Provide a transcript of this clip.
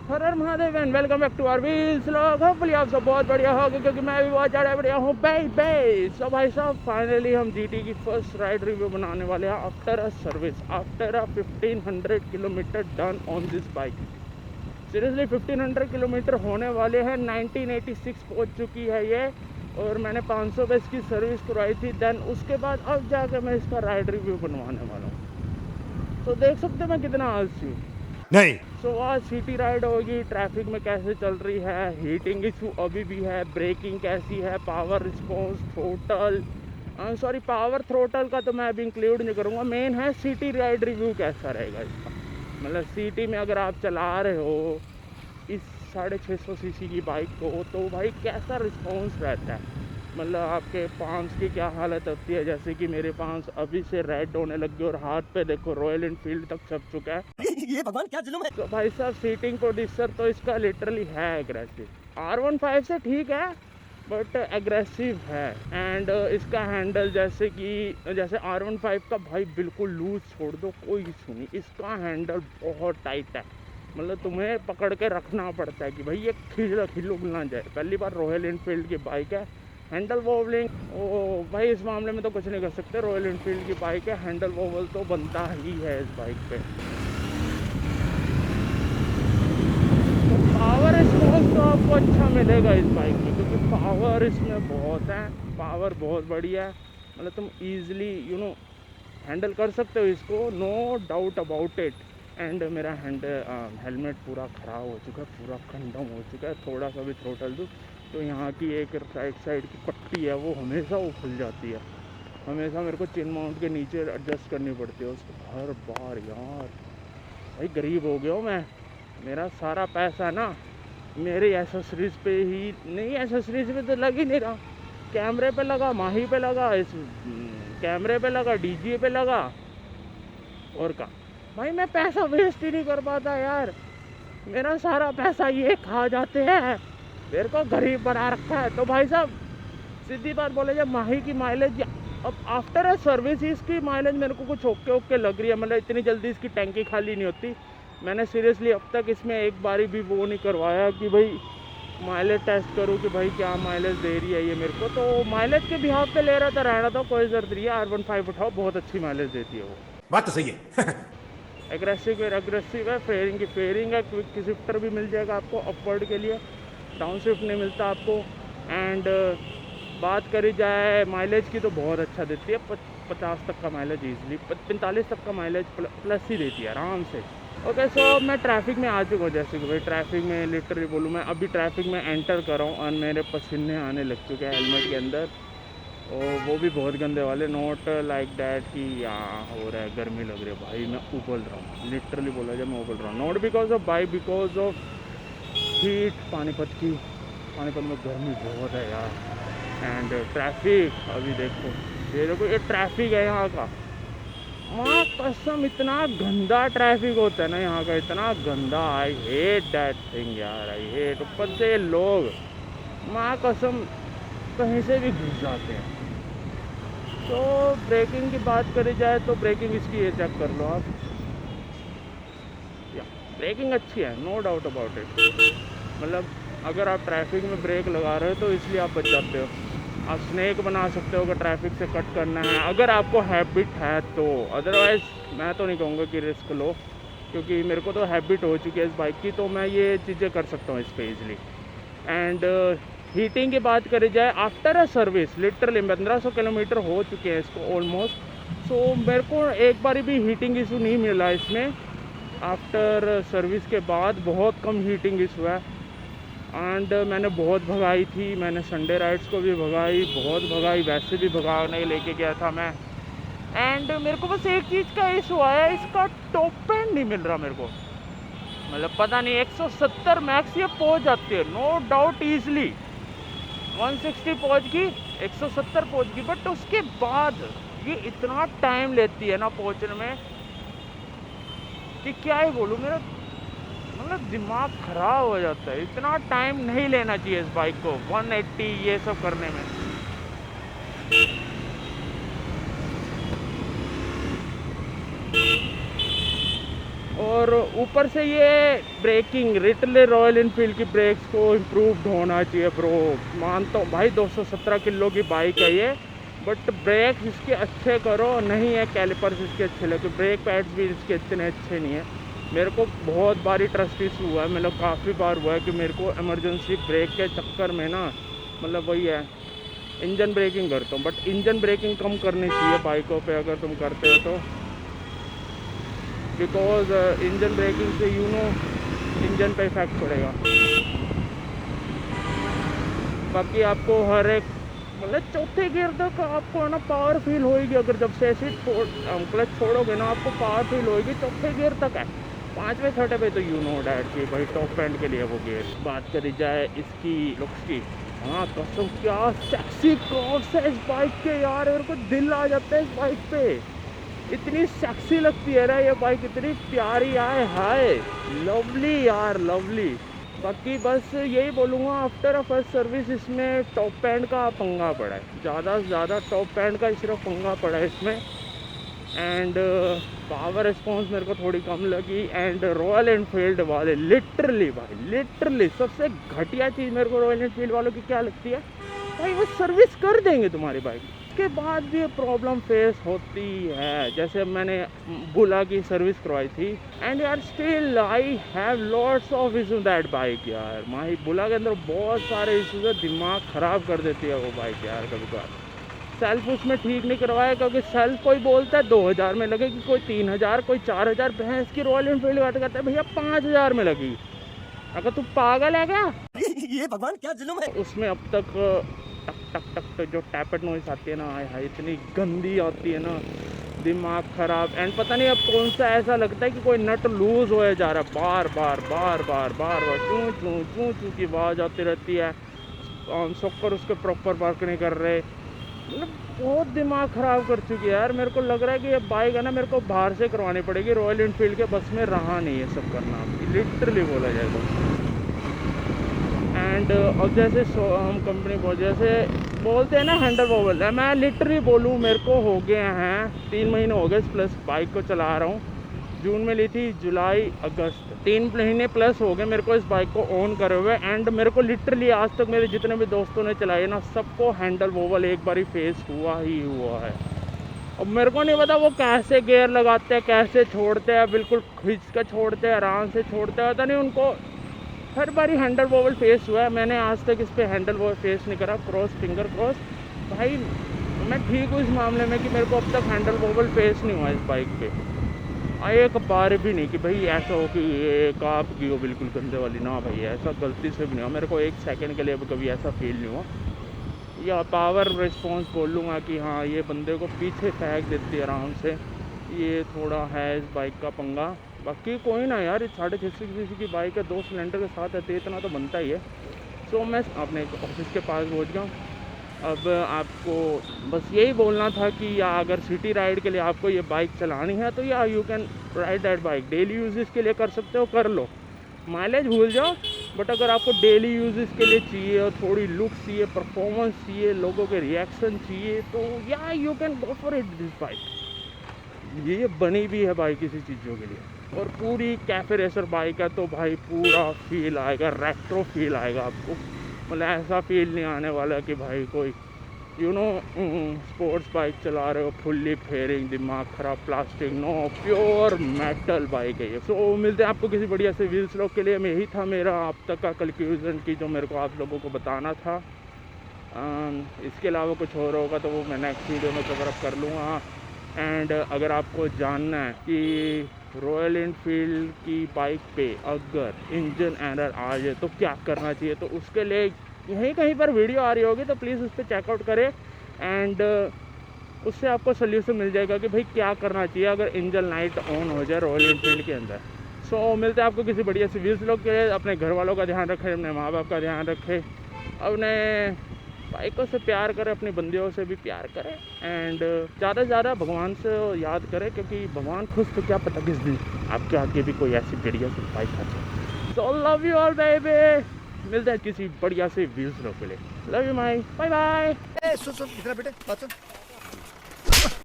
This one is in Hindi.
हर हर Mahadev and welcome back to our wheels vlog. Hopefully आप सब बहुत बढ़िया होगे क्योंकि मैं भी बहुत ज़्यादा बढ़िया हूँ बे। सो भाई साहब फाइनली हम जीटी की फर्स्ट राइड रिव्यू बनाने वाले हैं after a service, after a 1500 kilometre done on this bike. Seriously 1500 kilometre होने वाले हैं। 1986 पहुँच चुकी है ये, और मैंने 500 पे इसकी सर्विस करवाई थी। देन उसके बाद अब जाकर मैं इसका राइड रिव्यू बनवाने वाला हूँ। तो देख सकते मैं कितना आलसी हूँ। नहीं। सो आज सिटी राइड होगी, ट्रैफिक में कैसे चल रही है, हीटिंग इशू अभी भी है, ब्रेकिंग कैसी है, power response, throttle sorry power throttle का तो मैं अभी इंक्लूड नहीं करूँगा। मेन है सिटी राइड रिव्यू कैसा रहेगा इसका। मतलब सिटी में अगर आप चला रहे हो इस 650 सीसी की बाइक को तो भाई कैसा रिस्पॉन्स रहता है। मतलब आपके पांस की क्या हालत होती है, जैसे कि मेरे पांस अभी से रेड होने लग गए और हाथ पे देखो रॉयल एनफील्ड तक छप चुका है। ये भगवान क्या जुल्म है। तो भाई साहब सीटिंग प्रोड्यूसर तो इसका लिटरली है एग्रेसिव। R15 से ठीक है बट एग्रेसिव है। एंड इसका हैंडल जैसे R15 का भाई बिल्कुल लूज छोड़ दो, कोई इशू नहीं। इसका हैंडल बहुत टाइट है। मतलब तुम्हें पकड़ के रखना पड़ता है कि भाई ये खिलुक ना जाए। पहली बार रॉयल एनफील्ड की बाइक है। हैंडल वॉबलिंग ओ भाई इस मामले में तो कुछ नहीं कर सकते, रॉयल एनफील्ड की बाइक है, हैंडल वॉबल तो बनता ही है इस बाइक पे। पावर रिस्पॉन्स तो आपको अच्छा मिलेगा इस बाइक में, क्योंकि पावर इसमें बहुत है, पावर बहुत बढ़िया है। मतलब तुम ईजिली हैंडल कर सकते हो इसको, no doubt about it. And मेरा हेलमेट पूरा ख़राब हो चुका है, पूरा कंडम हो चुका है। थोड़ा सा भी थ्रोटल दूँ तो यहाँ की एक राइट साइड की पट्टी है वो हमेशा वो खुल जाती है। हमेशा मेरे को चिन माउंट के नीचे एडजस्ट करनी पड़ती है उसको हर बार। यार भाई गरीब हो गया हूँ मैं। मेरा सारा पैसा ना मेरे एसेसरीज़ पे ही नहीं, एसेसरीज़ पे तो लग ही नहीं रहा। कैमरे पे लगा, माही पे लगा, इस कैमरे पे लगा, डीजे पे लगा, और का भाई मैं पैसा वेस्ट ही नहीं कर पाता यार। मेरा सारा पैसा ये खा जाते हैं, मेरे को गरीब बना रखा है। तो भाई साहब सीधी बात बोले, जब माही की माइलेज अब आफ्टर अ सर्विस इसकी माइलेज मेरे को कुछ ओके ओके लग रही है। मतलब इतनी जल्दी इसकी टैंकी खाली नहीं होती। मैंने सीरियसली अब तक इसमें एक बारी भी वो नहीं करवाया कि भाई माइलेज टेस्ट करूँ कि भाई क्या माइलेज दे रही है ये मेरे को। तो माइलेज के बिहाफ पे ले रहा था, रहना था, कोई ज़रूरत नहीं है। R15 उठाओ, बहुत अच्छी माइलेज देती है वो। बात तो सही है। एग्रेसिव है, फेयरिंग की फेयरिंग है। क्विक शिफ्टर भी मिल जाएगा आपको अपवर्ड के लिए, डाउन शिफ्ट नहीं मिलता आपको। एंड बात करी जाए माइलेज की तो बहुत अच्छा देती है। 50 तक का माइलेज ईजिली, 45 तक का माइलेज प्लस ही देती है आराम से। ओके सो मैं ट्रैफिक में आ चुका हूँ। जैसे कि भाई ट्रैफिक में लिटरली बोलूँ, मैं अभी ट्रैफिक में एंटर कर रहा हूँ और मेरे पसीने आने लग चुके हैं हेलमेट के अंदर, और वो भी बहुत गंदे वाले। नॉट लाइक डैट कि यहाँ हो रहा है गर्मी लग रही है, भाई मैं उबल रहा हूँ। लिटरली बोला जब मैं उबल रहा हूँ, not because of bike, because of heat. Panipat में गर्मी बहुत है यार। एंड ट्रैफिक अभी देखो ये ट्रैफिक है यहाँ का। माँ कसम इतना गंदा ट्रैफिक होता है ना यहाँ का, इतना गंदा। आई हेट दैट थिंग यार, आई हेट। ऊपर से लोग माँ कसम कहीं से भी घुस जाते हैं। तो ब्रेकिंग की बात करी जाए तो ब्रेकिंग इसकी ये चेक कर लो आप, या ब्रेकिंग अच्छी है, नो डाउट अबाउट इट। मतलब अगर आप ट्रैफिक में ब्रेक लगा रहे हो तो इसलिए आप बच जाते हो। आप स्नैक बना सकते हो अगर ट्रैफिक से कट करना है, अगर आपको हैबिट है तो। अदरवाइज़ मैं तो नहीं कहूँगा कि रिस्क लो, क्योंकि मेरे को तो हैबिट हो चुकी है इस बाइक की, तो मैं ये चीज़ें कर सकता हूँ इस पर ईज़िली। एंड हीटिंग की बात करी जाए after a service, literally 1500 kilometre हो चुके हैं इसको ऑलमोस्ट। सो मेरे को एक बारी भी हीटिंग इशू नहीं मिला इसमें। आफ्टर सर्विस के बाद बहुत कम हीटिंग इशू है। एंड मैंने बहुत भगाई थी, मैंने संडे राइड्स को भी भगाई, बहुत भगाई, वैसे भी भगाने लेके गया था मैं। एंड मेरे को बस एक चीज़ का इशू आया, इसका टॉप एंड नहीं मिल रहा मेरे को। मतलब पता नहीं 170 मैक्स ये पहुंच जाती है नो डाउट ईजिली। 160 पहुंच गई, 170 पहुंच गई, बट उसके बाद ये इतना टाइम लेती है ना पहुंचने में कि क्या ही बोलूँ। मेरा मतलब दिमाग ख़राब हो जाता है। इतना टाइम नहीं लेना चाहिए इस बाइक को 180 ये सब करने में। और और ऊपर से ये ब्रेकिंग लिटरली रॉयल इनफील्ड की ब्रेक्स को इम्प्रूव्ड होना चाहिए ब्रो। मानता हूँ भाई 217 किलो की बाइक है ये, बट ब्रेक इसके अच्छे करो, नहीं है कैलिपर्स इसके अच्छे लगे, ब्रेक पैड्स भी इसके इतने अच्छे नहीं है। मेरे को बहुत बारी ट्रस्ट इशू हुआ है, मतलब काफ़ी बार हुआ है कि मेरे को इमरजेंसी ब्रेक के चक्कर में ना, मतलब वही है इंजन ब्रेकिंग करता हूँ, बट इंजन ब्रेकिंग कम करनी चाहिए बाइकों पे अगर तुम करते हो तो, बिकॉज इंजन ब्रेकिंग से इंजन पे इफेक्ट पड़ेगा। बाकी आपको हर एक मतलब चौथे गियर तक आपको ना पावर फील होएगी, अगर जब से ऐसे क्लच छोड़ोगे ना आपको पावर फील होएगी, चौथे गियर तक है। 5वें 6ठे पे तो डैट कि भाई टॉप एंड के लिए वो गियर। बात करी जाए इसकी लुक्स की, हाँ कसम क्या सेक्सी क्रॉस है इस बाइक के यार, मेरे को दिल आ जाता है इस बाइक पे, इतनी सेक्सी लगती है ना ये बाइक, इतनी प्यारी आए हाय, लवली यार लवली। बाकी बस यही बोलूँगा आफ्टर अ फर्स्ट सर्विस इसमें टॉप एंड का पंगा पड़ा है, ज़्यादा से ज़्यादा टॉप एंड का सिर्फ पंगा पड़ा है इसमें। एंड पावर रिस्पॉन्स मेरे को थोड़ी कम लगी। एंड रॉयल एनफील्ड वाले लिटरली भाई लिटरली सबसे घटिया चीज़ मेरे को रॉयल एनफील्ड वालों की क्या लगती है भाई, वो सर्विस कर देंगे तुम्हारी बाइक, उसके बाद भी ये प्रॉब्लम फेस होती है। जैसे मैंने बुला की सर्विस करवाई थी एंड यार still I have lots of issue that bike यार, माही बुला के अंदर बहुत सारे इशूज है, दिमाग ख़राब कर देती है वो बाइक यार। कभी कभार सेल्फ उसमें ठीक नहीं करवाया, क्योंकि सेल्फ कोई बोलता है 2000 में लगेगी, कोई 3000, कोई 4000, भैंस की रॉयल एनफील्ड बात करता है भैया 5000 में लगी। अगर तू पागल है क्या? ये भगवान क्या जुल्म है। उसमें अब तक टक टक टक जो टैपेट नॉइस आती है ना, हाय हाय इतनी गंदी आती है ना, दिमाग ख़राब। एंड पता नहीं अब कौन सा ऐसा लगता है कि कोई नट लूज होए जा रहा है, बार बार बार बार बार बार चूँ चूँ चूँ चूँ की आवाज़ आती रहती है, शॉकर उसके प्रॉपर वर्क नहीं कर रहे, मतलब बहुत दिमाग ख़राब कर चुकी है यार। मेरे को लग रहा है कि ये बाइक है ना मेरे को बाहर से करवानी पड़ेगी, रॉयल एनफील्ड के बस में रहा नहीं है सब करना, लिटरली बोला जाए तो। एंड अब जैसे हम कंपनी को जैसे बोलते हैं ना हैंडल वोवल है, मैं लिटरली बोलूँ मेरे को हो गए हैं 3 महीने हो गए प्लस बाइक को चला रहा हूँ। जून में ली थी, जुलाई अगस्त 3 महीने प्लस हो गए मेरे को इस बाइक को ऑन करे हुए। एंड मेरे को लिटरली आज तक मेरे जितने भी दोस्तों ने चलाई ना सबको हैंडल वोवल एक बार ही फेस हुआ ही हुआ है। अब मेरे को नहीं पता वो कैसे गियर लगाते हैं, कैसे छोड़ते हैं, बिल्कुल खींच कर छोड़ते हैं, आराम से छोड़ते हैं, पता नहीं उनको हर बारी हैंडल वोवल फेस हुआ है। मैंने आज तक इस पर हैंडल वोवल फेस नहीं करा, क्रॉस फिंगर क्रॉस भाई मैं ठीक हूँ इस मामले में कि मेरे को अब तक हैंडल वोवल फेस नहीं हुआ इस बाइक पे, एक बार भी नहीं कि भाई ऐसा हो कि एक आप की हो बिल्कुल गंदे वाली, ना भाई ऐसा गलती से भी नहीं हुआ मेरे को, एक सेकंड के लिए भी कभी ऐसा फील नहीं हुआ। या पावर रिस्पॉन्स बोल लूँगा कि हाँ ये बंदे को पीछे फेंक देती है आराम से, ये थोड़ा है इस बाइक का पंगा। बाकी कोई ना यार, 650 cc की बाइक है, 2 सिलेंडर के साथ है तो इतना तो बनता ही है। सो मैं अपने ऑफिस के पास पहुँच गया हूँ। अब आपको बस यही बोलना था कि या अगर सिटी राइड के लिए आपको ये बाइक चलानी है तो या you can ride that bike, daily uses के लिए कर सकते हो, कर लो, माइलेज भूल जाओ, बट अगर आपको डेली यूजेस के लिए चाहिए और थोड़ी लुक चाहिए, परफॉर्मेंस चाहिए, लोगों के रिएक्शन चाहिए, तो या you can go for it this bike. ये बनी भी है बाइक इसी चीज़ों के लिए, और पूरी कैफे रेसर बाइक है तो भाई पूरा फील आएगा, रेट्रो फील आएगा आपको, मतलब ऐसा फील नहीं आने वाला कि भाई कोई स्पोर्ट्स बाइक चला रहे हो फुल्ली फेयरिंग, दिमाग ख़राब, plastic, no, pure metal bike है ये। सो मिलते हैं आपको किसी बढ़िया से व्हील्स लोग के लिए। मैं यही था मेरा अब तक का कंक्लूजन की जो मेरे को आप लोगों को बताना था। इसके अलावा कुछ और होगा तो वो मैं नेक्स्ट वीडियो में कवर अप कर लूँगा। एंड अगर आपको जानना है कि रॉयल एनफील्ड की बाइक पे अगर इंजन एरर आ जाए तो क्या करना चाहिए, तो उसके लिए यहीं कहीं पर वीडियो आ रही होगी तो प्लीज़ उस पर चेकआउट करें। एंड उससे आपको सोल्यूशन मिल जाएगा कि भाई क्या करना चाहिए अगर इंजन लाइट ऑन हो जाए रॉयल एनफील्ड के अंदर। सो मिलते हैं आपको किसी बढ़िया सी व्यूज़ लोग के। अपने घर वालों का ध्यान रखें, अपने माँ बाप का ध्यान रखें, अपने बाइकों से प्यार करें, अपनी बंदियों से भी प्यार करें, एंड ज़्यादा से ज़्यादा भगवान से याद करें, क्योंकि भगवान खुश तो क्या पता किस दिन आपके आगे भी कोई ऐसी बढ़िया सी बाइक आ जाए। So love you all baby, मिलते हैं किसी बढ़िया से व्यूज़ के लिए। Love you my, bye bye. सुन इधर बेटे बात सुन।